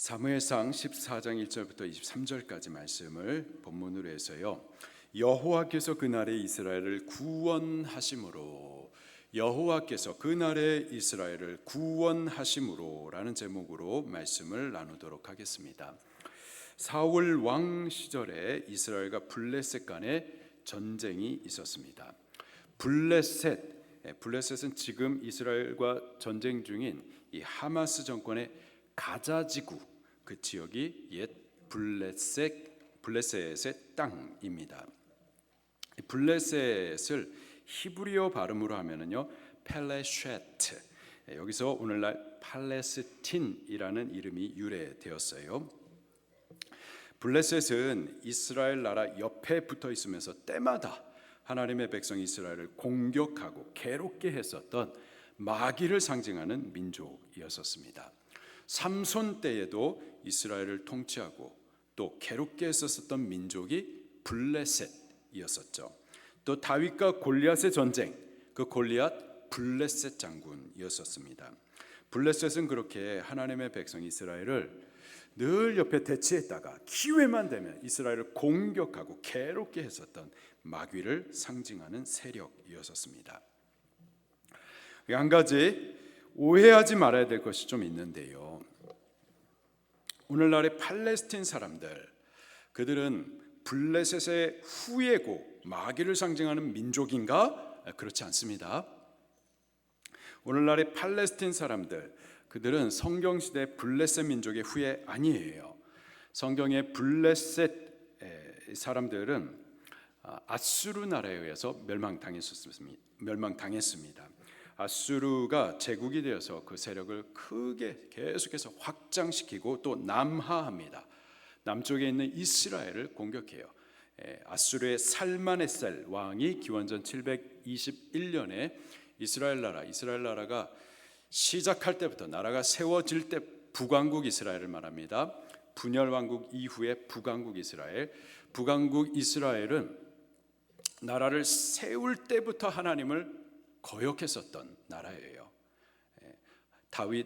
사무엘상 14장 1절부터 23절까지 말씀을 본문으로 해서요. 여호와께서 그날에 이스라엘을 구원하심으로, 여호와께서 그날에 이스라엘을 구원하심으로라는 제목으로 말씀을 나누도록 하겠습니다. 사울 왕 시절에 이스라엘과 블레셋 간에 전쟁이 있었습니다. 블레셋은 지금 이스라엘과 전쟁 중인 이 하마스 정권의 가자 지구, 그 지역이 옛 블레셋의 땅입니다. 블레셋을 히브리어 발음으로 하면은요 펠레쉐트, 여기서 오늘날 팔레스틴이라는 이름이 유래되었어요. 블레셋은 이스라엘 나라 옆에 붙어 있으면서 때마다 하나님의 백성 이스라엘을 공격하고 괴롭게 했었던 마귀를 상징하는 민족이었습니다. 삼손 때에도 이스라엘을 통치하고 또 괴롭게 했었던 민족이 블레셋이었었죠. 또 다윗과 골리앗의 전쟁, 그 골리앗 블레셋 장군이었습니다. 블레셋은 그렇게 하나님의 백성 이스라엘을 늘 옆에 대치했다가 기회만 되면 이스라엘을 공격하고 괴롭게 했었던 마귀를 상징하는 세력이었습니다. 한 가지 오해하지 말아야 될 것이 좀 있는데요. 오늘날의 팔레스틴 사람들, 그들은 블레셋의 후예고 마귀를 상징하는 민족인가? 그렇지 않습니다. 오늘날의 팔레스틴 사람들, 그들은 성경시대 블레셋 민족의 후예 아니에요. 성경의 블레셋 사람들은 아수르 나라에 의해서 멸망당했습니다. 아수르가 제국이 되어서 그 세력을 크게 계속해서 확장시키고 또 남하합니다. 남쪽에 있는 이스라엘을 공격해요. 아수르의 살마네셀 왕이 기원전 721년에 이스라엘 나라가 시작할 때부터 나라가 세워질 때 북왕국 이스라엘을 말합니다. 분열 왕국 이후의 북왕국 이스라엘은 나라를 세울 때부터 하나님을 거역했었던 나라예요. 다윗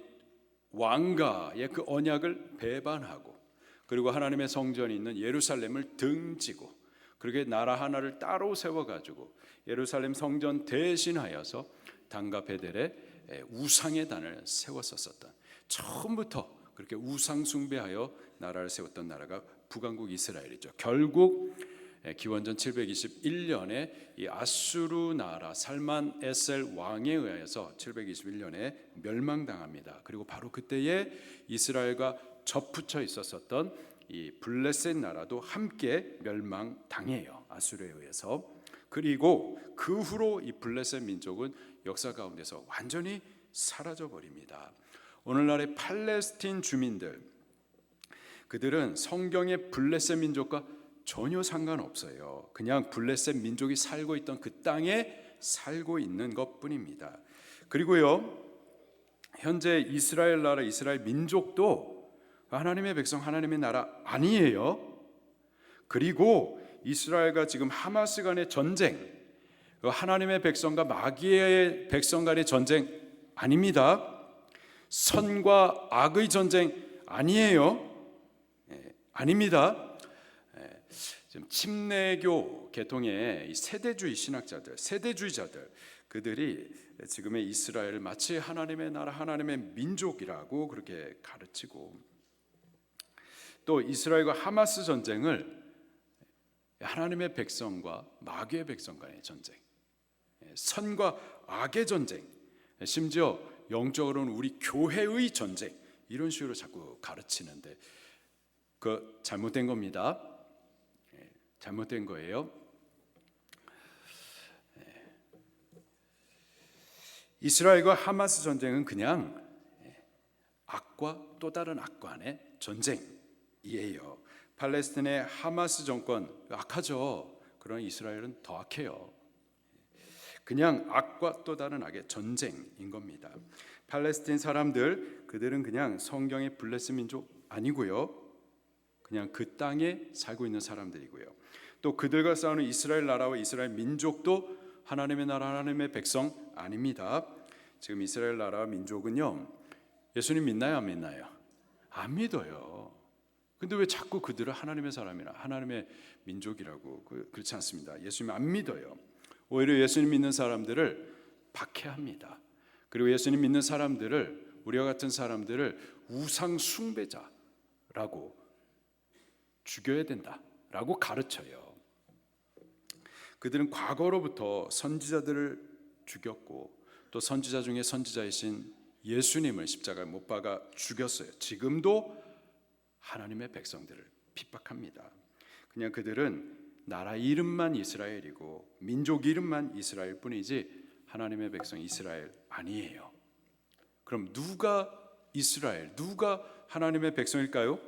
왕가의 그 언약을 배반하고, 그리고 하나님의 성전이 있는 예루살렘을 등지고, 그렇게 나라 하나를 따로 세워가지고 예루살렘 성전 대신하여서 단과 베델의 우상의 단을 세웠었던, 처음부터 그렇게 우상 숭배하여 나라를 세웠던 나라가 북왕국 이스라엘이죠. 결국 기원전 721년에 이 아수르 나라 살만에셀 왕에 의해서 721년에 멸망당합니다. 그리고 바로 그때에 이스라엘과 접붙여 있었던 이 블레셋 나라도 함께 멸망당해요. 아수르에 의해서. 그리고 그 후로 이 블레셋 민족은 역사 가운데서 완전히 사라져 버립니다. 오늘날의 팔레스틴 주민들, 그들은 성경의 블레셋 민족과 전혀 상관없어요. 그냥 블레셋 민족이 살고 있던 그 땅에 살고 있는 것뿐입니다. 그리고요, 현재 이스라엘 나라, 이스라엘 민족도 하나님의 백성, 하나님의 나라 아니에요. 그리고 이스라엘과 지금 하마스 간의 전쟁, 하나님의 백성과 마귀의 백성 간의 전쟁 아닙니다. 선과 악의 전쟁 아니에요. 아닙니다. 지금 침례교 계통의 세대주의 신학자들, 세대주의자들, 그들이 지금의 이스라엘을 마치 하나님의 나라, 하나님의 민족이라고 그렇게 가르치고, 또 이스라엘과 하마스 전쟁을 하나님의 백성과 마귀의 백성 간의 전쟁, 선과 악의 전쟁, 심지어 영적으로는 우리 교회의 전쟁, 이런 식으로 자꾸 가르치는데 그 잘못된 겁니다. 잘못된 거예요. 이스라엘과 하마스 전쟁은 그냥 악과 또 다른 악 간의 전쟁이에요. 팔레스틴의 하마스 정권 악하죠. 그러나 이스라엘은 더 악해요. 그냥 악과 또 다른 악의 전쟁인 겁니다. 팔레스틴 사람들, 그들은 그냥 성경의 블레셋 민족 아니고요, 그냥 그 땅에 살고 있는 사람들이고요, 또 그들과 싸우는 이스라엘 나라와 이스라엘 민족도 하나님의 나라, 하나님의 백성 아닙니다. 지금 이스라엘 나라와 민족은요, 예수님 믿나요, 안 믿나요? 안 믿어요. 근데 왜 자꾸 그들을 하나님의 사람이나 하나님의 민족이라고 그렇지 않습니다. 예수님 안 믿어요. 오히려 예수님 믿는 사람들을 박해합니다. 그리고 예수님 믿는 사람들을, 우리와 같은 사람들을 우상 숭배자라고 죽여야 된다라고 가르쳐요. 그들은 과거로부터 선지자들을 죽였고 또 선지자 중에 선지자이신 예수님을 십자가에 못 박아 죽였어요. 지금도 하나님의 백성들을 핍박합니다. 그냥 그들은 나라 이름만 이스라엘이고 민족 이름만 이스라엘 뿐이지 하나님의 백성 이스라엘 아니에요. 그럼 누가 이스라엘, 누가 하나님의 백성일까요?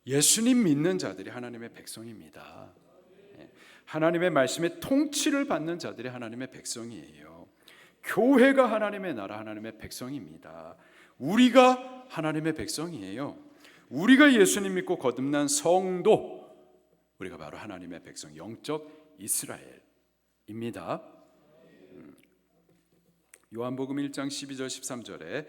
예수님 믿는 자들이 하나님의 백성입니다. 하나님의 말씀의 통치를 받는 자들이 하나님의 백성이에요. 교회가 하나님의 나라, 하나님의 백성입니다. 우리가 하나님의 백성이에요. 우리가 예수님 믿고 거듭난 성도, 우리가 바로 하나님의 백성, 영적 이스라엘입니다. 요한복음 1장 12절 13절에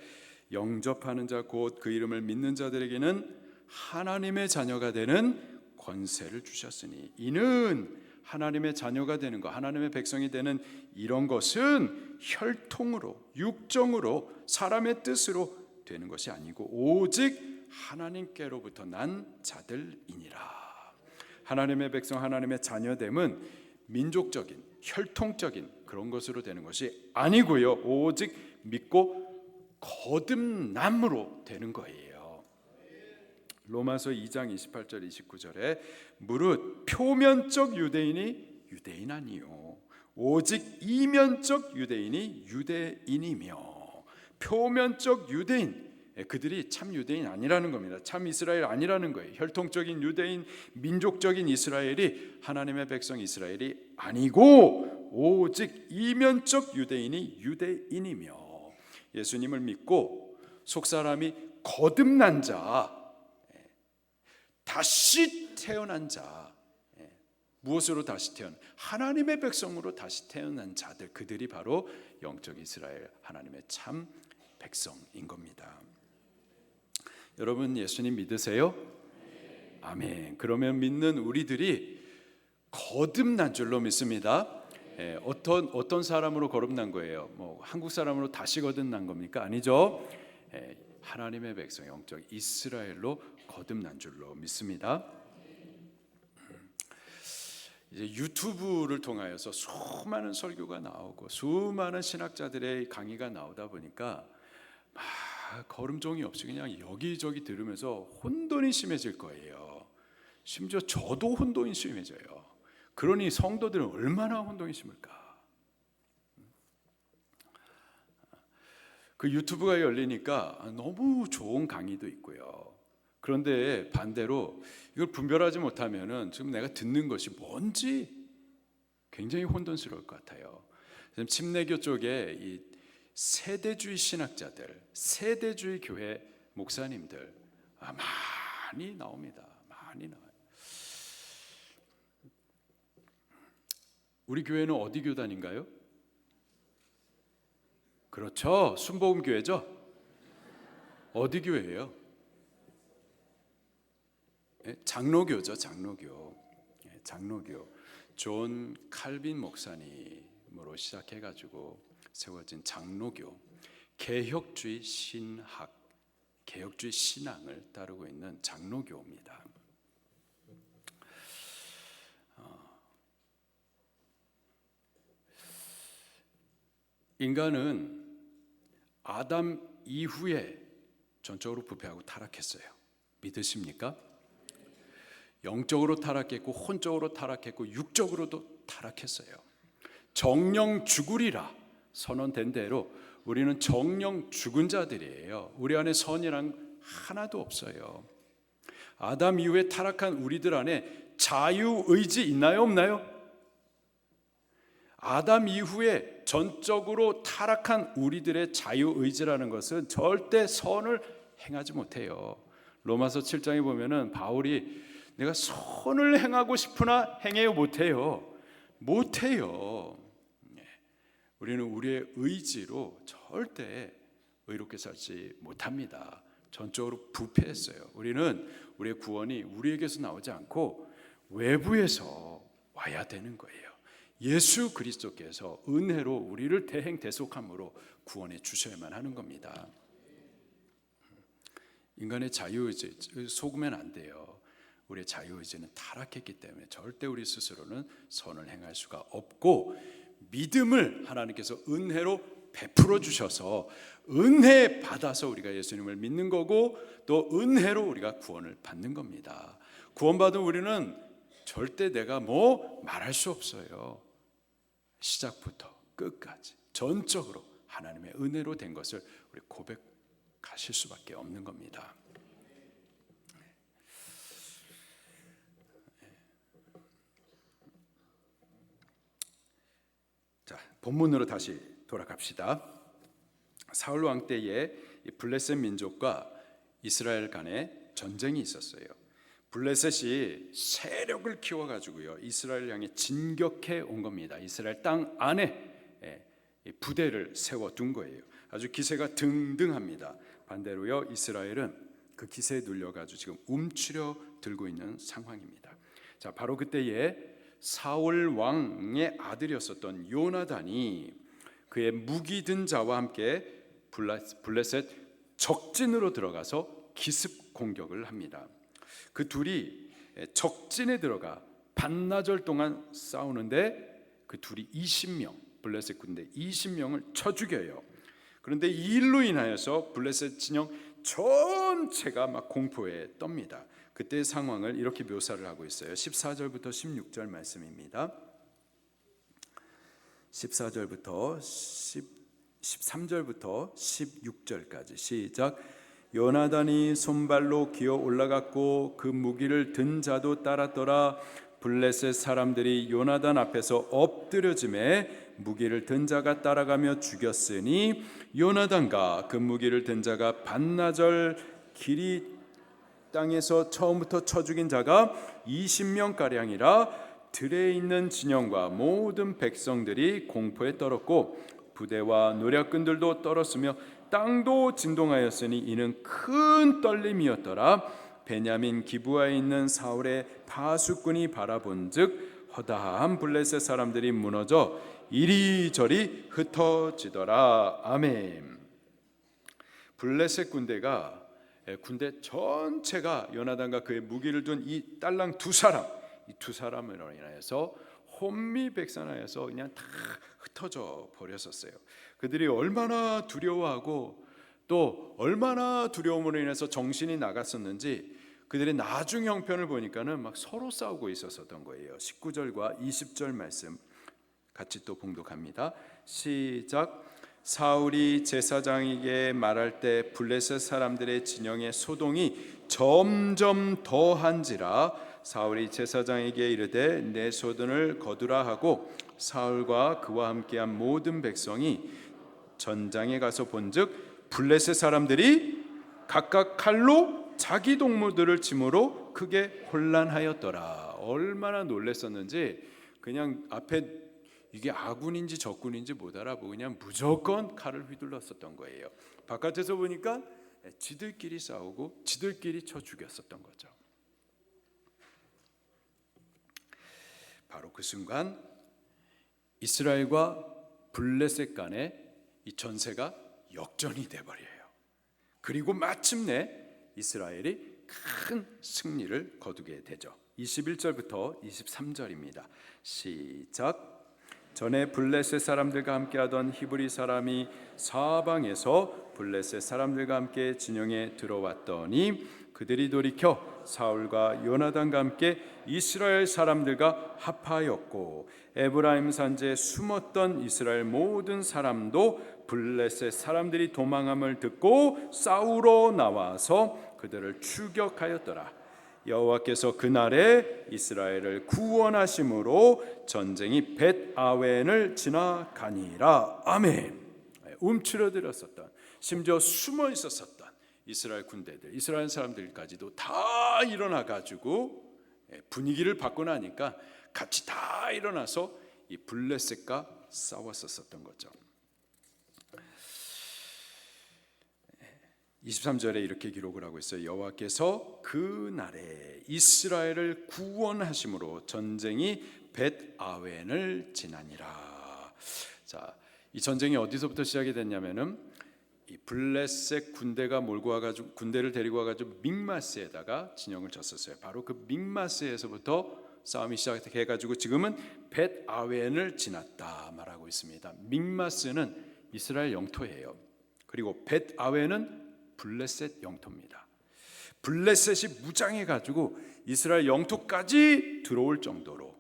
영접하는 자 곧 그 이름을 믿는 자들에게는 하나님의 자녀가 되는 권세를 주셨으니 이는 하나님의 자녀가 되는 것, 하나님의 백성이 되는 이런 것은 혈통으로, 육정으로, 사람의 뜻으로 되는 것이 아니고 오직 하나님께로부터 난 자들이니라. 하나님의 백성, 하나님의 자녀됨은 민족적인, 혈통적인 그런 것으로 되는 것이 아니고요, 오직 믿고 거듭남으로 되는 거예요. 로마서 2장 28절 29절에 무릇 표면적 유대인이 유대인 아니요 오직 이면적 유대인이 유대인이며, 표면적 유대인, 그들이 참 유대인 아니라는 겁니다. 참 이스라엘 아니라는 거예요. 혈통적인 유대인, 민족적인 이스라엘이 하나님의 백성 이스라엘이 아니고 오직 이면적 유대인이 유대인이며, 예수님을 믿고 속사람이 거듭난 자, 다시 태어난 자, 무엇으로 다시 태어난? 하나님의 백성으로 다시 태어난 자들, 그들이 바로 영적 이스라엘, 하나님의 참 백성인 겁니다. 여러분 예수님 믿으세요? 아멘. 그러면 믿는 우리들이 거듭난 줄로 믿습니다. 어떤 사람으로 거듭난 거예요? 뭐 한국 사람으로 다시 거듭난 겁니까? 아니죠. 하나님의 백성, 영적 이스라엘로 거듭난 줄로 믿습니다. 이제 유튜브를 통하여서 수많은 설교가 나오고 수많은 신학자들의 강의가 나오다 보니까 걸음종이 없이 그냥 여기저기 들으면서 혼돈이 심해질 거예요. 심지어 저도 혼돈이 심해져요. 그러니 성도들은 얼마나 혼동이 심을까? 그 유튜브가 열리니까 너무 좋은 강의도 있고요. 그런데 반대로 이걸 분별하지 못하면은 지금 내가 듣는 것이 뭔지 굉장히 혼돈스러울 것 같아요. 지금 침례교 쪽에 이 세대주의 신학자들, 세대주의 교회 목사님들 많이 나옵니다. 많이 나와요. 우리 교회는 어디 교단인가요? 그렇죠. 순복음 교회죠. 어디 교회예요? 장로교죠. 장로교. 장로교. 존 칼빈 목사님으로 시작해가지고 세워진 장로교. 개혁주의 신학, 개혁주의 신앙을 따르고 있는 장로교입니다. 인간은 아담 이후에 전적으로 부패하고 타락했어요. 믿으십니까? 영적으로 타락했고 혼적으로 타락했고 육적으로도 타락했어요. 정령 죽으리라 선언된 대로 우리는 정령 죽은 자들이에요. 우리 안에 선이란 하나도 없어요. 아담 이후에 타락한 우리들 안에 자유의지 있나요? 없나요? 아담 이후에 전적으로 타락한 우리들의 자유의지라는 것은 절대 선을 행하지 못해요. 로마서 7장에 보면은 바울이 내가 선을 행하고 싶으나 행해요 못해요. 못해요. 우리는 우리의 의지로 절대 의롭게 살지 못합니다. 전적으로 부패했어요. 우리는 우리의 구원이 우리에게서 나오지 않고 외부에서 와야 되는 거예요. 예수 그리스도께서 은혜로 우리를 대행대속함으로 구원해 주셔야만 하는 겁니다. 인간의 자유의지 속으면 안 돼요. 우리의 자유의지는 타락했기 때문에 절대 우리 스스로는 선을 행할 수가 없고, 믿음을 하나님께서 은혜로 베풀어 주셔서 은혜 받아서 우리가 예수님을 믿는 거고, 또 은혜로 우리가 구원을 받는 겁니다. 구원받은 우리는 절대 내가 뭐 말할 수 없어요. 시작부터 끝까지 전적으로 하나님의 은혜로 된 것을 우리 고백하실 수밖에 없는 겁니다. 자, 본문으로 다시 돌아갑시다. 사울 왕 때에 블레셋 민족과 이스라엘 간에 전쟁이 있었어요. 블레셋이 세력을 키워가지고요, 이스라엘 향해 진격해 온 겁니다. 이스라엘 땅 안에 부대를 세워둔 거예요. 아주 기세가 등등합니다. 반대로요, 이스라엘은 그 기세에 눌려가지고 지금 움츠려 들고 있는 상황입니다. 자, 바로 그때에 사울 왕의 아들이었었던 요나단이 그의 무기 든 자와 함께 블레셋 적진으로 들어가서 기습 공격을 합니다. 그 둘이 적진에 들어가 반나절 동안 싸우는데 그 둘이 20명, 블레셋 군대 20명을 쳐 죽여요. 그런데 이 일로 인하여서 블레셋 진영 전체가 막 공포에 떱니다. 그때의 상황을 이렇게 묘사를 하고 있어요. 14절부터 16절 말씀입니다. 14절부터 13절부터 16절까지 시작. 요나단이 손발로 기어 올라갔고 그 무기를 든 자도 따랐더라. 블레셋 사람들이 요나단 앞에서 엎드려짐에 무기를 든 자가 따라가며 죽였으니 요나단과 그 무기를 든 자가 반나절 길이 땅에서 처음부터 쳐 죽인 자가 20명가량이라 들에 있는 진영과 모든 백성들이 공포에 떨었고 부대와 노략군들도 떨었으며 땅도 진동하였으니 이는 큰 떨림이었더라. 베냐민 기브아에 있는 사울의 파수꾼이 바라본즉 허다한 블레셋 사람들이 무너져 이리저리 흩어지더라. 아멘. 블레셋 군대 전체가 요나단과 그의 무기를 둔 이 딸랑 두 사람으로 인하여서 혼미백산하여서 그냥 다 흩어져 버렸었어요. 그들이 얼마나 두려워하고 또 얼마나 두려움으로 인해서 정신이 나갔었는지 그들의 나중 형편을 보니까는 막 서로 싸우고 있었던 거예요. 19절과 20절 말씀 같이 또 봉독합니다. 시작. 사울이 제사장에게 말할 때 블레셋 사람들의 진영의 소동이 점점 더한지라 사울이 제사장에게 이르되 내 소돈을 거두라 하고 사울과 그와 함께한 모든 백성이 전장에 가서 본즉 블레셋 사람들이 각각 칼로 자기 동무들을 침으로 크게 혼란하였더라. 얼마나 놀랐었는지 그냥 앞에 이게 아군인지 적군인지 못 알아보고 그냥 무조건 칼을 휘둘렀었던 거예요. 바깥에서 보니까 지들끼리 싸우고 지들끼리 쳐 죽였었던 거죠. 바로 그 순간 이스라엘과 블레셋 간의 이 전세가 역전이 돼버려요. 그리고 마침내 이스라엘이 큰 승리를 거두게 되죠. 21절부터 23절입니다. 시작. 전에 블레셋 사람들과 함께하던 히브리 사람이 사방에서 블레셋 사람들과 함께 진영에 들어왔더니 그들이 돌이켜 사울과 요나단과 함께 이스라엘 사람들과 합하였고 에브라임 산지에 숨었던 이스라엘 모든 사람도 블레셋 사람들이 도망함을 듣고 싸우러 나와서 그들을 추격하였더라. 여호와께서 그날에 이스라엘을 구원하심으로 전쟁이 벳아웬을 지나가니라. 아멘. 움츠러들었었던 심지어 숨어 있었었던 이스라엘 군대들, 이스라엘 사람들까지도 다 일어나 가지고 분위기를 바꿔 나니까 같이 다 일어나서 이 블레셋과 싸웠었던 거죠. 23절에 이렇게 기록을 하고 있어요. 여호와께서 그 날에 이스라엘을 구원하심으로 전쟁이 벳아웬을 지나니라. 자, 이 전쟁이 어디서부터 시작이 됐냐면은 이 블레셋 군대가 몰고 와가지고 군대를 데리고 와가지고 믹마스에다가 진영을 쳤었어요. 바로 그 믹마스에서부터 싸움이 시작해가지고 지금은 벳아웬을 지났다 말하고 있습니다. 믹마스는 이스라엘 영토예요. 그리고 벳아웬은 블레셋 영토입니다. 블레셋이 무장해가지고 이스라엘 영토까지 들어올 정도로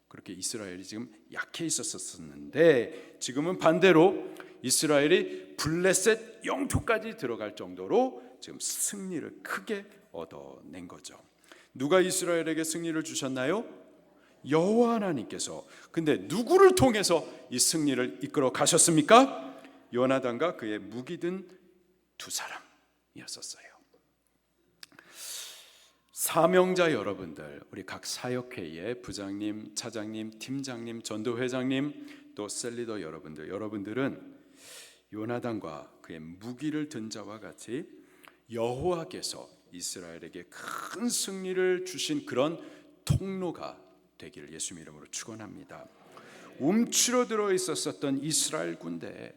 그렇게 이스라엘이 지금 약해 있었었는데, 지금은 반대로 이스라엘이 블레셋 영토까지 들어갈 정도로 지금 승리를 크게 얻어낸 거죠. 누가 이스라엘에게 승리를 주셨나요? 여호와 하나님께서. 근데 누구를 통해서 이 승리를 이끌어 가셨습니까? 요나단과 그의 무기 든 두 사람이었었어요. 사명자 여러분들, 우리 각 사역회의 부장님, 차장님, 팀장님, 전도회장님, 또 셀리더 여러분들은 요나단과 그의 무기를 든 자와 같이 여호와께서 이스라엘에게 큰 승리를 주신 그런 통로가 되기를 예수님 이름으로 축원합니다. 움츠러 들어 있었던 이스라엘 군대에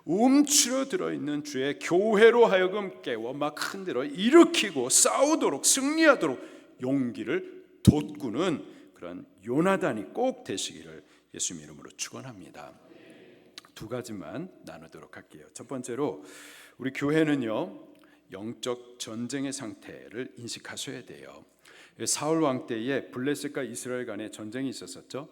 움츠러 들어있는 주의 교회로 하여금 깨워 막 흔들어 일으키고 싸우도록 승리하도록 용기를 돋구는 그런 요나단이 꼭 되시기를 예수님 이름으로 축원합니다. 두 가지만 나누도록 할게요. 첫 번째로 우리 교회는요, 영적 전쟁의 상태를 인식하셔야 돼요. 사울 왕 때에 블레셋과 이스라엘 간에 전쟁이 있었었죠.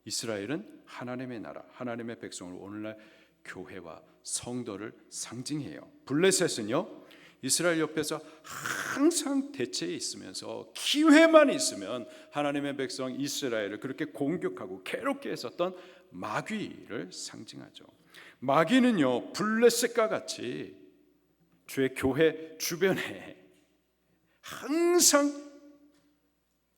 이스라엘은 하나님의 나라, 하나님의 백성을 오늘날 교회와 성도를 상징해요. 블레셋은요, 이스라엘 옆에서 항상 대체에 있으면서 기회만 있으면 하나님의 백성 이스라엘을 그렇게 공격하고 괴롭게 했었던 마귀를 상징하죠. 마귀는요, 블레셋과 같이 주의 교회 주변에 항상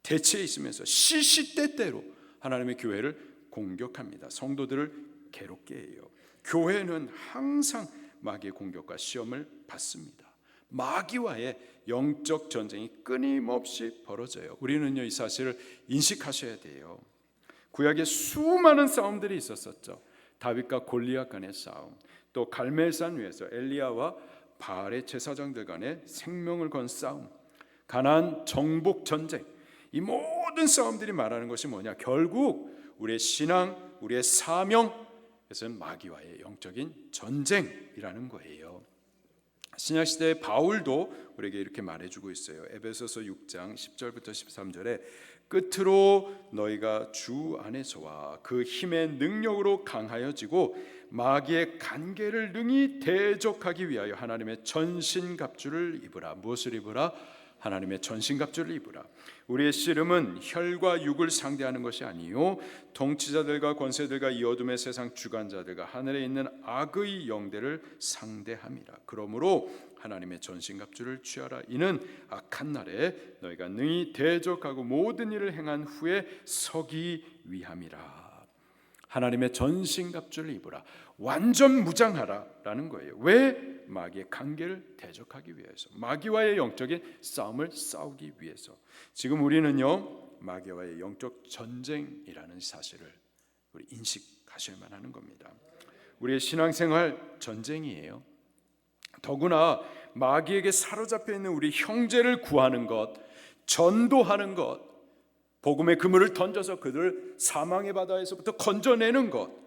대체에 있으면서 시시때때로 하나님의 교회를 공격합니다. 성도들을 괴롭게 해요. 교회는 항상 마귀의 공격과 시험을 받습니다. 마귀와의 영적 전쟁이 끊임없이 벌어져요. 우리는요, 이 사실을 인식하셔야 돼요. 구약에 수많은 싸움들이 있었었죠. 다윗과 골리앗 간의 싸움, 또 갈멜산 위에서 엘리야와 바알의 제사장들 간의 생명을 건 싸움, 가나안 정복 전쟁, 이 모든 싸움들이 말하는 것이 뭐냐? 결국 우리의 신앙, 우리의 사명, 그것은 마귀와의 영적인 전쟁이라는 거예요. 신약시대의 바울도 우리에게 이렇게 말해주고 있어요. 에베소서 6장 10절부터 13절에 끝으로 너희가 주 안에서와 그 힘의 능력으로 강하여지고 마귀의 간계를 능히 대적하기 위하여 하나님의 전신갑주를 입으라. 무엇을 입으라? 하나님의 전신갑주를 입으라. 우리의 씨름은 혈과 육을 상대하는 것이 아니요 통치자들과 권세들과 이 어둠의 세상 주관자들과 하늘에 있는 악의 영들을 상대함이라. 그러므로 하나님의 전신갑주를 취하라. 이는 악한 날에 너희가 능히 대적하고 모든 일을 행한 후에 서기 위함이라. 하나님의 전신갑주를 입으라. 완전 무장하라라는 거예요. 왜? 마귀의 관계를 대적하기 위해서, 마귀와의 영적인 싸움을 싸우기 위해서. 지금 우리는요, 마귀와의 영적 전쟁이라는 사실을 우리 인식하셔야만 하는 겁니다. 우리의 신앙생활 전쟁이에요. 더구나 마귀에게 사로잡혀 있는 우리 형제를 구하는 것, 전도하는 것, 복음의 그물을 던져서 그들을 사망의 바다에서부터 건져내는 것,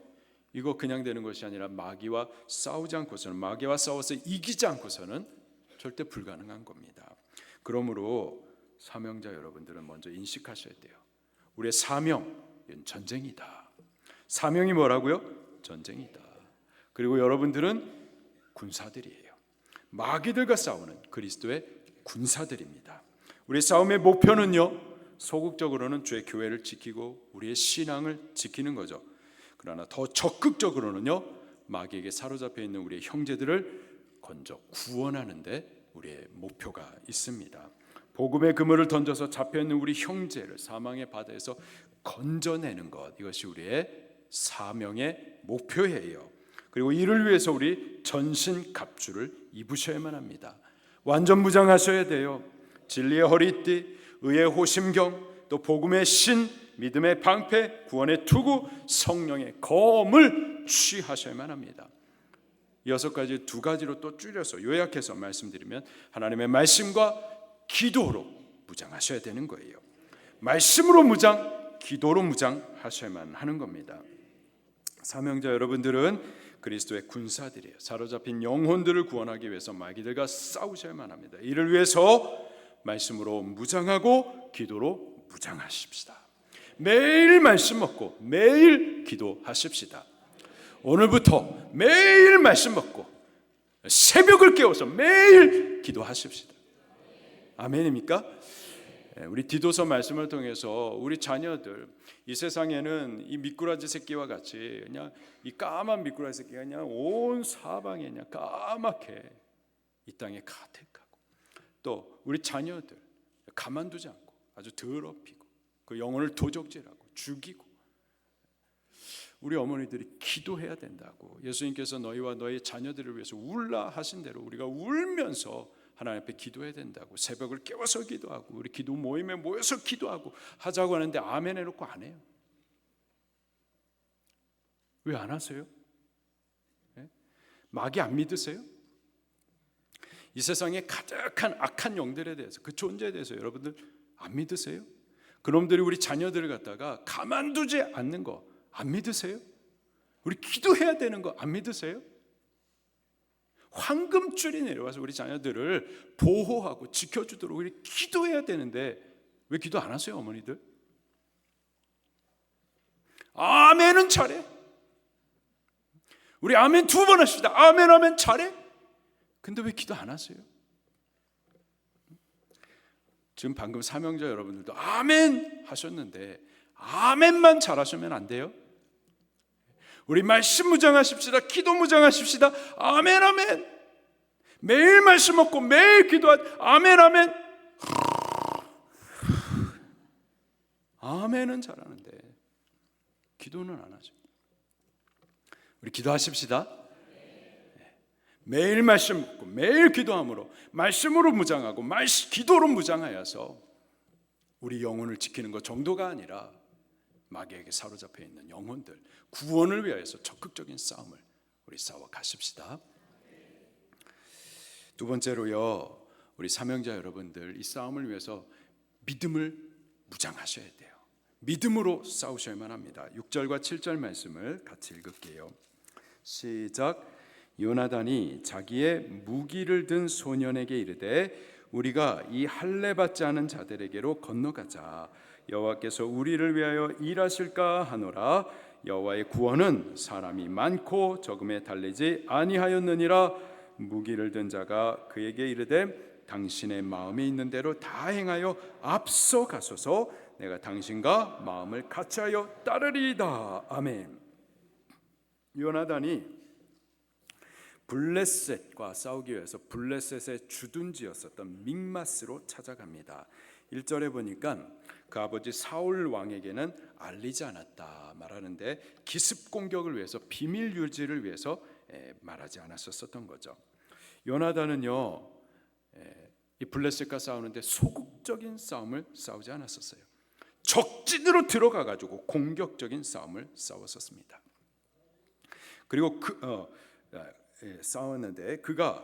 이거 그냥 되는 것이 아니라 마귀와 싸우지 않고서는, 마귀와 싸워서 이기지 않고서는 절대 불가능한 겁니다. 그러므로 사명자 여러분들은 먼저 인식하셔야 돼요. 우리의 사명은 전쟁이다. 사명이 뭐라고요? 전쟁이다. 그리고 여러분들은 군사들이에요. 마귀들과 싸우는 그리스도의 군사들입니다. 우리의 싸움의 목표는요, 소극적으로는 주의 교회를 지키고 우리의 신앙을 지키는 거죠. 그러나 더 적극적으로는요, 마귀에게 사로잡혀 있는 우리의 형제들을 건져 구원하는 데 우리의 목표가 있습니다. 복음의 그물을 던져서 잡혀있는 우리 형제를 사망의 바다에서 건져내는 것, 이것이 우리의 사명의 목표예요. 그리고 이를 위해서 우리 전신갑주를 입으셔야만 합니다. 완전 무장하셔야 돼요. 진리의 허리띠, 의의 호심경, 또 복음의 신, 믿음의 방패, 구원의 투구, 성령의 검을 취하셔야만 합니다. 6가지 2가지로 또 줄여서 요약해서 말씀드리면 하나님의 말씀과 기도로 무장하셔야 되는 거예요. 말씀으로 무장, 기도로 무장하셔야만 하는 겁니다. 사명자 여러분들은 그리스도의 군사들이에요. 사로잡힌 영혼들을 구원하기 위해서 마귀들과 싸우셔야만 합니다. 이를 위해서 말씀으로 무장하고 기도로 무장하십시다. 매일 말씀 먹고 매일 기도하십시다. 오늘부터 매일 말씀 먹고 새벽을 깨워서 매일 기도하십시다. 아멘입니까? 우리 디도서 말씀을 통해서 우리 자녀들, 이 세상에는 이 미꾸라지 새끼와 같이 그냥 이 까만 미꾸라지 새끼가 그냥 온 사방에 그냥 까맣게 이 땅에 가득하고, 또 우리 자녀들 가만두지 않고 아주 더럽히고 그 영혼을 도적질하고 죽이고, 우리 어머니들이 기도해야 된다고 예수님께서 너희와 너희 자녀들을 위해서 울라 하신 대로 우리가 울면서 하나님 앞에 기도해야 된다고, 새벽을 깨워서 기도하고 우리 기도 모임에 모여서 기도하고 하자고 하는데 아멘 해놓고 안 해요. 왜 안 하세요? 마귀 안 믿으세요? 이 세상에 가득한 악한 영들에 대해서, 그 존재에 대해서 여러분들 안 믿으세요? 그놈들이 우리 자녀들을 갖다가 가만두지 않는 거 안 믿으세요? 우리 기도해야 되는 거 안 믿으세요? 황금줄이 내려와서 우리 자녀들을 보호하고 지켜주도록 우리 기도해야 되는데 왜 기도 안 하세요, 어머니들? 아멘은 잘해. 우리 아멘 2번 합시다. 아멘 아멘 잘해. 근데 왜 기도 안 하세요? 지금 방금 사명자 여러분들도 아멘 하셨는데 아멘만 잘하시면 안 돼요? 우리 말씀 무장하십시다. 기도 무장하십시다. 아멘 아멘. 매일 말씀 먹고 매일 기도하. 아멘 아멘. 아멘은 잘하는데 기도는 안 하죠. 우리 기도하십시다. 매일 말씀 먹고 매일 기도함으로, 말씀으로 무장하고 기도로 무장하여서 우리 영혼을 지키는 것 정도가 아니라 마귀에게 사로잡혀 있는 영혼들 구원을 위하여서 적극적인 싸움을 우리 싸워 가십시다. 2번째로요, 우리 사명자 여러분들 이 싸움을 위해서 믿음을 무장하셔야 돼요. 믿음으로 싸우셔야만 합니다. 6절과 7절 말씀을 같이 읽을게요. 시작. 요나단이 자기의 무기를 든 소년에게 이르되 우리가 이 할례 받지 않은 자들에게로 건너가자. 여호와께서 우리를 위하여 일하실까 하노라. 여호와의 구원은 사람이 많고 적음에 달리지 아니하였느니라. 무기를 든 자가 그에게 이르되 당신의 마음에 있는 대로 다 행하여 앞서 가소서. 내가 당신과 마음을 같이하여 따르리이다. 아멘. 요나단이 블레셋과 싸우기 위해서 블레셋의 주둔지였었던 믹마스로 찾아갑니다. 1절에 보니까 그 아버지 사울 왕에게는 알리지 않았다 말하는데 기습 공격을 위해서, 비밀 유지를 위해서 말하지 않았었던 거죠. 요나단은요, 이 블레셋과 싸우는데 소극적인 싸움을 싸우지 않았었어요. 적진으로 들어가 가지고 공격적인 싸움을 싸웠었습니다. 그리고 싸웠는데 그가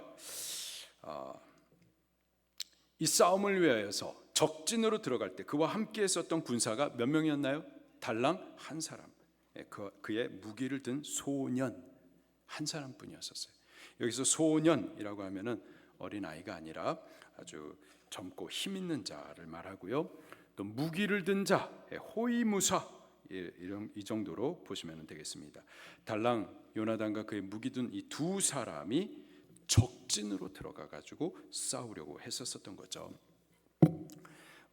이 싸움을 위하여서 적진으로 들어갈 때 그와 함께 했었던 군사가 몇 명이었나요? 달랑 한 사람. 그의 무기를 든 소년 한 사람뿐이었었어요. 여기서 소년이라고 하면은 어린 아이가 아니라 아주 젊고 힘 있는 자를 말하고요. 또 무기를 든 자, 호위무사, 이 정도로 보시면 되겠습니다. 달랑 요나단과 그의 무기 든 이 두 사람이 적진으로 들어가 가지고 싸우려고 했었던 거죠.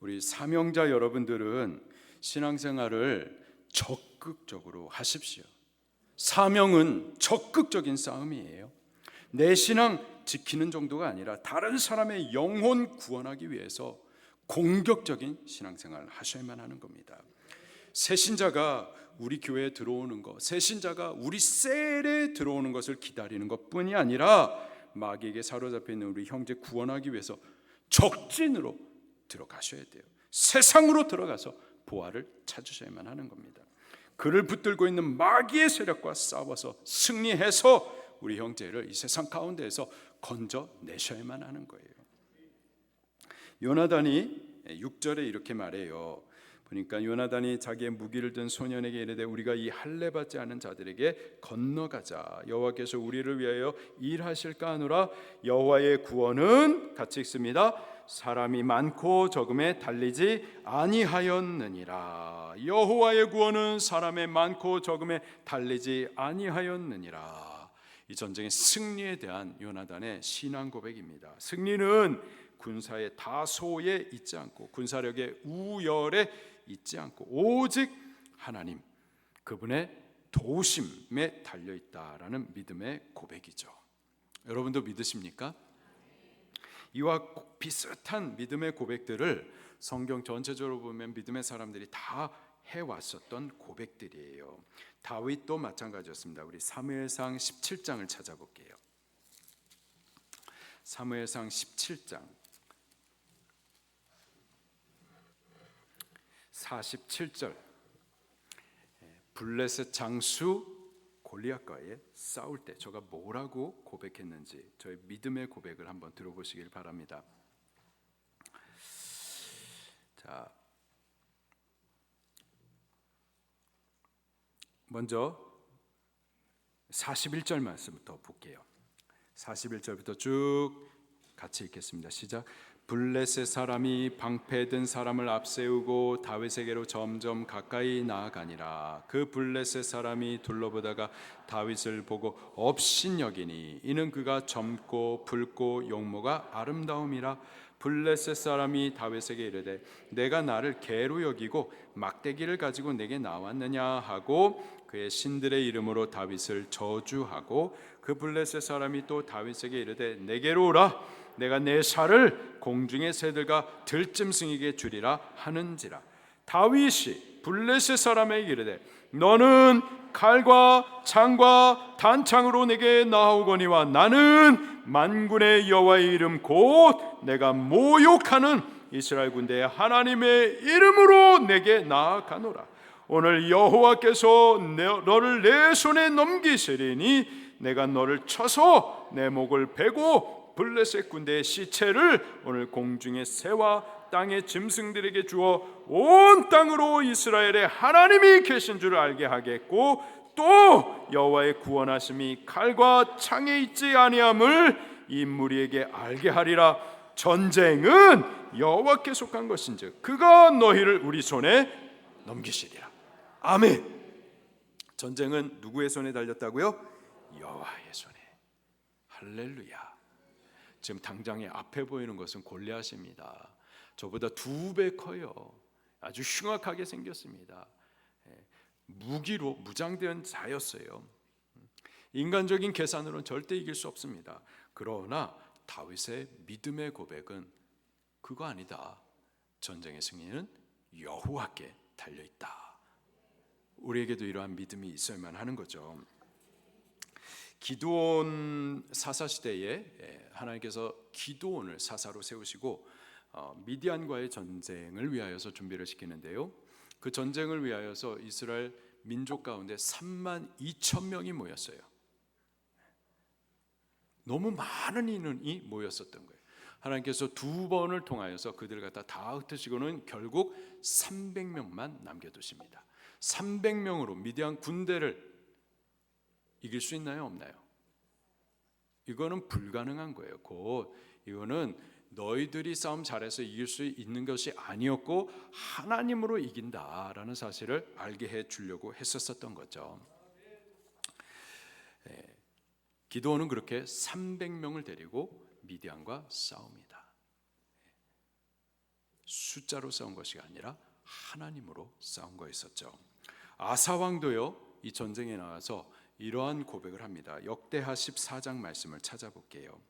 우리 사명자 여러분들은 신앙생활을 적극적으로 하십시오. 사명은 적극적인 싸움이에요. 내 신앙 지키는 정도가 아니라 다른 사람의 영혼 구원하기 위해서 공격적인 신앙생활을 하셔야만 하는 겁니다. 새신자가 우리 교회에 들어오는 것, 새신자가 우리 셀에 들어오는 것을 기다리는 것뿐이 아니라 마귀에게 사로잡혀 있는 우리 형제 구원하기 위해서 적진으로 들어가셔야 돼요. 세상으로 들어가서 보화를 찾으셔야만 하는 겁니다. 그를 붙들고 있는 마귀의 세력과 싸워서 승리해서 우리 형제를 이 세상 가운데에서 건져내셔야만 하는 거예요. 요나단이 6절에 이렇게 말해요. 그러니까 요나단이 자기의 무기를 든 소년에게 이르되 우리가 이 할례 받지 않은 자들에게 건너가자. 여호와께서 우리를 위하여 일하실까 하노라. 여호와의 구원은 같이 읽습니다. 사람이 많고 적음에 달리지 아니하였느니라. 여호와의 구원은 사람의 많고 적음에 달리지 아니하였느니라. 이 전쟁의 승리에 대한 요나단의 신앙 고백입니다. 승리는 군사의 다소에 있지 않고 군사력의 우열에 있지 않고 오직 하나님 그분의 도우심에 달려 있다라는 믿음의 고백이죠. 여러분도 믿으십니까? 이와 비슷한 믿음의 고백들을 성경 전체적으로 보면 믿음의 사람들이 다 해왔었던 고백들이에요. 다윗도 마찬가지였습니다. 우리 사무엘상 17장을 찾아볼게요. 사무엘상 17장 47절 블레셋 장수 골리앗과의 싸울 때 저가 뭐라고 고백했는지 저의 믿음의 고백을 한번 들어보시길 바랍니다. 자, 먼저 41절 말씀부터 볼게요. 41절부터 쭉 같이 읽겠습니다. 시작. 블레셋 사람이 방패든 사람을 앞세우고 다윗에게로 점점 가까이 나아가니라. 그 블레셋 사람이 둘러보다가 다윗을 보고 업신여기니 이는 그가 젊고 붉고 용모가 아름다움이라. 블레셋 사람이 다윗에게 이르되 내가 나를 개로 여기고 막대기를 가지고 내게 나왔느냐 하고 그의 신들의 이름으로 다윗을 저주하고 그 블레셋 사람이 또 다윗에게 이르되 내게로 오라. 내가 내 살을 공중의 새들과 들짐승에게 주리라 하는지라. 다윗이 블레셋 사람에게 이르되 너는 칼과 창과 단창으로 내게 나오거니와 나는 만군의 여호와의 이름 곧 내가 모욕하는 이스라엘 군대의 하나님의 이름으로 내게 나아가노라. 오늘 여호와께서 너를 내 손에 넘기시리니 내가 너를 쳐서 내 목을 베고 블레셋 군대의 시체를 오늘 공중의 새와 땅의 짐승들에게 주어 온 땅으로 이스라엘의 하나님이 계신 줄을 알게 하겠고 또 여호와의 구원하심이 칼과 창에 있지 아니함을 이 무리에게 알게 하리라. 전쟁은 여호와께 속한 것인즉 그가 너희를 우리 손에 넘기시리라. 아멘. 전쟁은 누구의 손에 달렸다고요? 여호와의 손에. 할렐루야. 지금 당장에 앞에 보이는 것은 골리앗입니다. 저보다 2배 커요. 아주 흉악하게 생겼습니다. 무기로 무장된 자였어요. 인간적인 계산으로는 절대 이길 수 없습니다. 그러나 다윗의 믿음의 고백은 그거 아니다. 전쟁의 승리는 여호와께 달려있다. 우리에게도 이러한 믿음이 있어야만 하는 거죠. 기드온 사사시대에 하나님께서 기드온을 사사로 세우시고 미디안과의 전쟁을 위하여서 준비를 시키는데요. 그 전쟁을 위하여서 이스라엘 민족 가운데 32,000명이 모였어요. 너무 많은 인원이 모였었던 거예요. 하나님께서 2번을 통하여서 그들을 갖다 다 흩으시고는 결국 300명만 남겨두십니다. 300명으로 미디안 군대를 이길 수 있나요? 없나요? 이거는 불가능한 거예요. 곧 이거는 너희들이 싸움 잘해서 이길 수 있는 것이 아니었고 하나님으로 이긴다라는 사실을 알게 해주려고 했었던 거죠. 기드온은 그렇게 300명을 데리고 미디안과 싸웁니다. 숫자로 싸운 것이 아니라 하나님으로 싸운 거였었죠. 아사 왕도요 이 전쟁에 나와서 이러한 고백을 합니다. 역대하 14장 말씀을 찾아볼게요.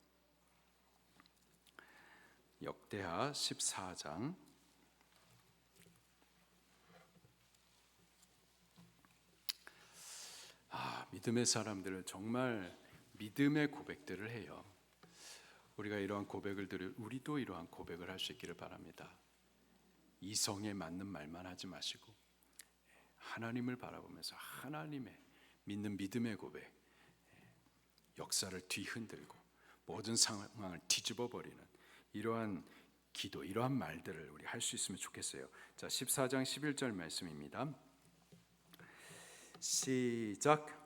역대하 14장 믿음의 사람들은 정말 믿음의 고백들을 해요. 우리가 이러한 고백을 들을 우리도 이러한 고백을 할 수 있기를 바랍니다. 이성에 맞는 말만 하지 마시고 하나님을 바라보면서 하나님의 믿는 믿음의 고백, 역사를 뒤흔들고 모든 상황을 뒤집어 버리는 이러한 기도, 이러한 말들을 우리 할 수 있으면 좋겠어요. 자, 14장 11절 말씀입니다. 시작.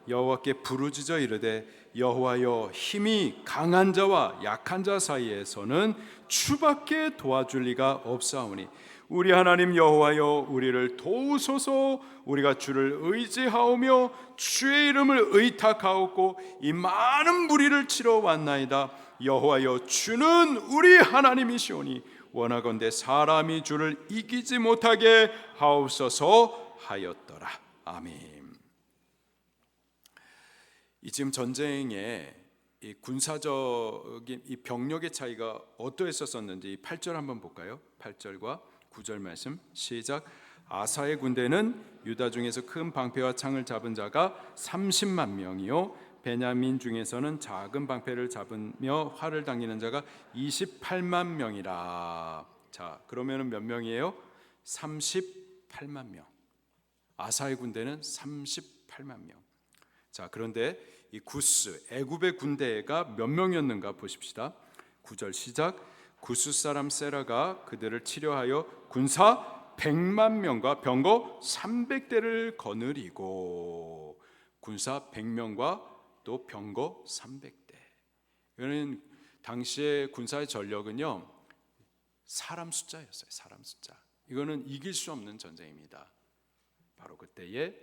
여호와께 부르짖어 이르되 여호와여, 힘이 강한 자와 약한 자 사이에서는 주밖에 도와줄 리가 없사오니 우리 하나님 여호와여, 우리를 도우소서. 우리가 주를 의지하오며 주의 이름을 의탁하옵고 이 많은 무리를 치러 왔나이다. 여호와여, 주는 우리 하나님이시오니 원하건대 사람이 주를 이기지 못하게 하옵소서 하였더라. 아멘. 이 지금 전쟁의 이 군사적인 이 병력의 차이가 어떠했었는지 8절 한번 볼까요? 8절과 9절 말씀 시작. 아사의 군대는 유다 중에서 큰 방패와 창을 잡은 자가 30만 명이요 베냐민 중에서는 작은 방패를 잡으며 활을 당기는 자가 28만 명이라. 자, 그러면은 몇 명이에요? 38만 명. 아사의 군대는 38만 명. 자, 그런데 이 구스 애굽의 군대가 몇 명이었는가 보십시다. 9절 시작. 구스 사람 세라가 그들을 치려하여 군사 100만 명과 병거 300대를 거느리고. 군사 100명과 또 병거 300대. 이거는 당시의 군사의 전력은요, 사람 숫자였어요. 사람 숫자. 이거는 이길 수 없는 전쟁입니다. 바로 그때에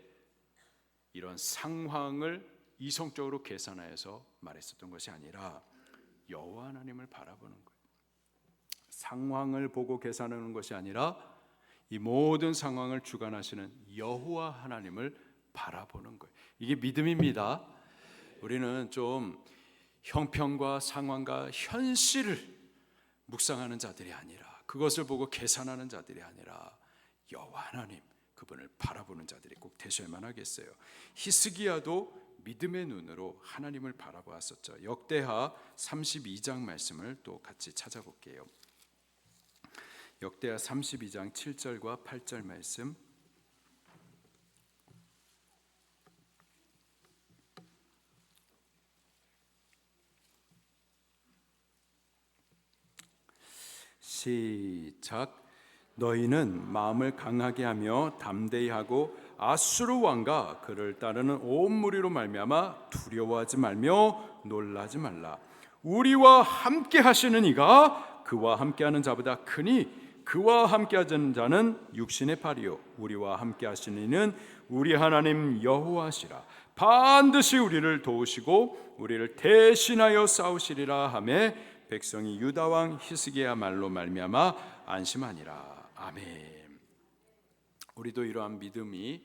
이런 상황을 이성적으로 계산하여서 말했었던 것이 아니라 여호와 하나님을 바라보는 거예요. 상황을 보고 계산하는 것이 아니라 이 모든 상황을 주관하시는 여호와 하나님을 바라보는 거예요. 이게 믿음입니다. 우리는 좀 형편과 상황과 현실을 묵상하는 자들이 아니라, 그것을 보고 계산하는 자들이 아니라 여호와 하나님, 그분을 바라보는 자들이 꼭 되셔야만 하겠어요. 히스기야도 믿음의 눈으로 하나님을 바라보았었죠. 역대하 32장 말씀을 또 같이 찾아볼게요. 역대하 32장 7절과 8절 말씀. 시작. 너희는 마음을 강하게 하며 담대히 하고 아수르 왕과 그를 따르는 온 무리로 말미암아 두려워하지 말며 놀라지 말라. 우리와 함께 하시는 이가 그와 함께하는 자보다 크니 그와 함께하는 자는 육신의 팔이요 우리와 함께 하시는 이는 우리 하나님 여호와시라. 반드시 우리를 도우시고 우리를 대신하여 싸우시리라 하매 백성이 유다 왕 히스기야 말로 말미암아 안심하니라. 아멘. 우리도 이러한 믿음이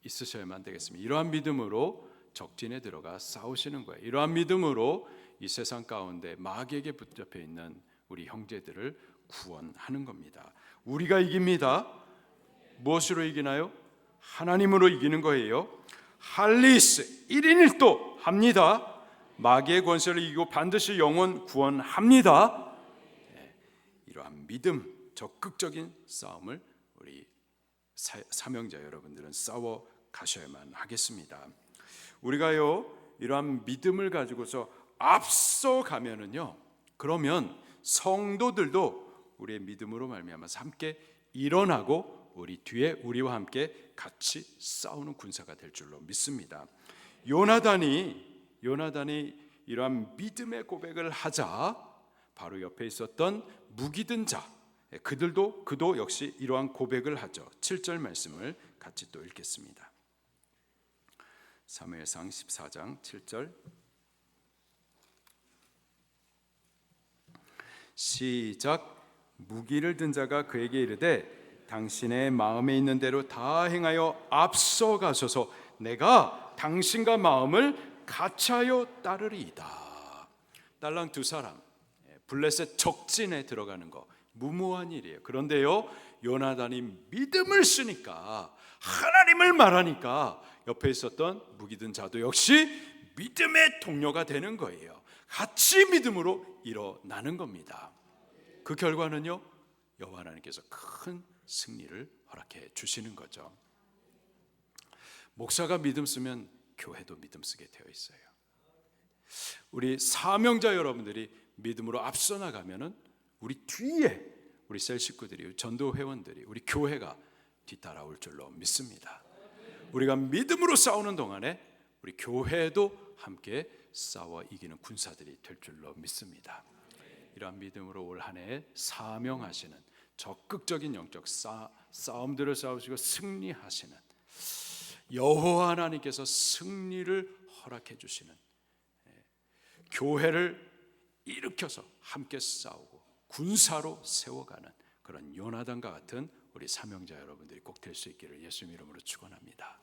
있으셔야만 되겠습니다. 이러한 믿음으로 적진에 들어가 싸우시는 거예요. 이러한 믿음으로 이 세상 가운데 마귀에게 붙잡혀 있는 우리 형제들을 구원하는 겁니다. 우리가 이깁니다. 무엇으로 이기나요? 하나님으로 이기는 거예요. 할리스 1인 1도 합니다. 마귀의 권세를 이기고 반드시 영혼 구원합니다. 이러한 믿음, 적극적인 싸움을 우리 사명자 여러분들은 싸워 가셔야만 하겠습니다. 우리가요 이러한 믿음을 가지고서 앞서 가면은요, 그러면 성도들도 우리의 믿음으로 말미암아서 함께 일어나고 우리 뒤에 우리와 함께 같이 싸우는 군사가 될 줄로 믿습니다. 요나단이 이러한 믿음의 고백을 하자 바로 옆에 있었던 무기든 자 그도 역시 이러한 고백을 하죠. 7절 말씀을 같이 또 읽겠습니다. 사무엘상 14장 7절 시작. 무기를 든 자가 그에게 이르되 당신의 마음에 있는 대로 다 행하여 앞서가소서. 내가 당신과 마음을 같이하여 따르리이다. 딸랑 두 사람 블레셋 적진에 들어가는 거 무모한 일이에요. 그런데요 요나단이 믿음을 쓰니까, 하나님을 말하니까 옆에 있었던 무기든 자도 역시 믿음의 동료가 되는 거예요. 같이 믿음으로 일어나는 겁니다. 그 결과는요, 여호와 하나님께서 큰 승리를 허락해 주시는 거죠. 목사가 믿음 쓰면 교회도 믿음 쓰게 되어 있어요. 우리 사명자 여러분들이 믿음으로 앞서 나가면은 우리 뒤에 우리 셀 식구들이, 전도 회원들이, 우리 교회가 뒤따라올 줄로 믿습니다. 우리가 믿음으로 싸우는 동안에 우리 교회도 함께 싸워 이기는 군사들이 될 줄로 믿습니다. 이러한 믿음으로 올 한 해 사명하시는 적극적인 영적 싸움들을 싸우시고 승리하시는 여호와 하나님께서 승리를 허락해 주시는, 교회를 일으켜서 함께 싸우고 군사로 세워가는 그런 요나단과 같은 우리 사명자 여러분들이 꼭 될 수 있기를 예수님 이름으로 축원합니다.